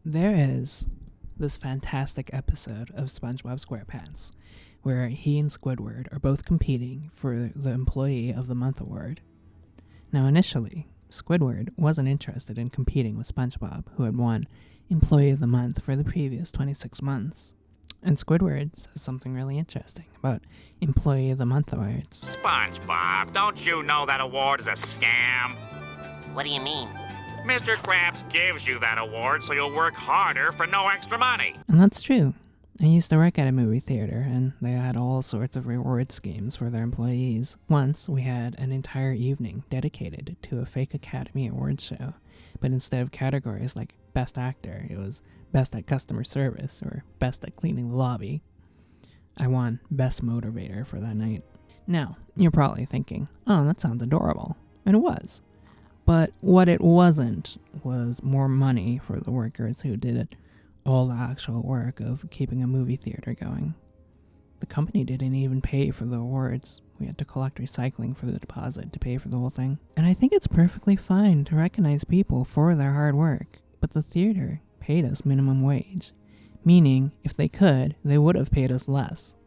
There is this fantastic episode of SpongeBob SquarePants where he and Squidward are both competing for the Employee of the Month award. Now, initially, Squidward wasn't interested in competing with SpongeBob, who had won Employee of the Month for the previous 26 months. And Squidward says something really interesting about Employee of the Month awards. SpongeBob, don't you know that award is a scam? What do you mean? Mr. Krabs gives you that award so you'll work harder for no extra money. And that's true. I used to work at a movie theater, and they had all sorts of reward schemes for their employees. Once, we had an entire evening dedicated to a fake Academy Awards show, but instead of categories like Best Actor, it was Best at Customer Service or Best at Cleaning the Lobby. I won Best Motivator for that night. Now, you're probably thinking, oh, that sounds adorable. And it was. But what it wasn't was more money for the workers who did it, all the actual work of keeping a movie theater going. The company didn't even pay for the awards. We had to collect recycling for the deposit to pay for the whole thing. And I think it's perfectly fine to recognize people for their hard work, but the theater paid us minimum wage, meaning if they could, they would have paid us less.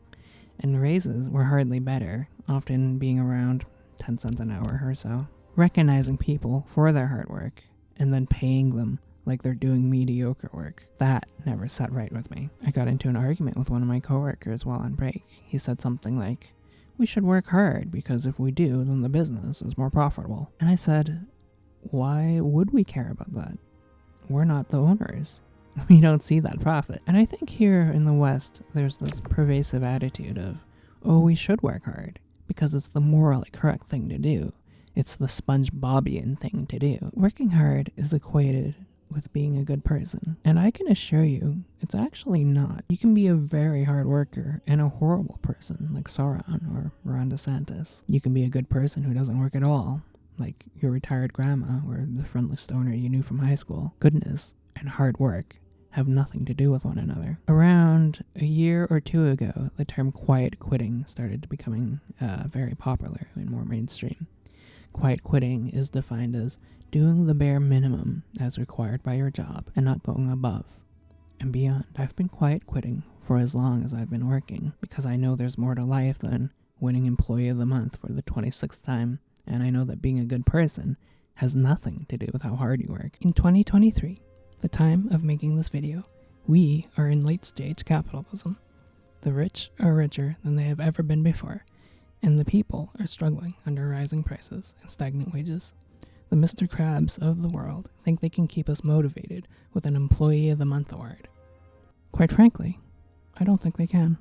And raises were hardly better, often being around 10 cents an hour or so. Recognizing people for their hard work and then paying them like they're doing mediocre work, that never sat right with me. I got into an argument with one of my coworkers while on break. He said something like, "We should work hard because if we do, then the business is more profitable." And I said, why would we care about that? We're not the owners. We don't see that profit. And I think here in the West, there's this pervasive attitude of, oh, we should work hard because it's the morally correct thing to do. It's the SpongeBobian thing to do. Working hard is equated with being a good person. And I can assure you, it's actually not. You can be a very hard worker and a horrible person, like Sauron or Ron DeSantis. You can be a good person who doesn't work at all, like your retired grandma or the friendly stoner you knew from high school. Goodness and hard work have nothing to do with one another. Around a year or two ago, the term quiet quitting started becoming very popular and more mainstream. Quiet quitting is defined as doing the bare minimum as required by your job and not going above and beyond. I've been quiet quitting for as long as I've been working because I know there's more to life than winning Employee of the Month for the 26th time, and I know that being a good person has nothing to do with how hard you work. In 2023, the time of making this video, we are in late-stage capitalism. The rich are richer than they have ever been before, and the people are struggling under rising prices and stagnant wages. The Mr. Krabs of the world think they can keep us motivated with an Employee of the Month award. Quite frankly, I don't think they can.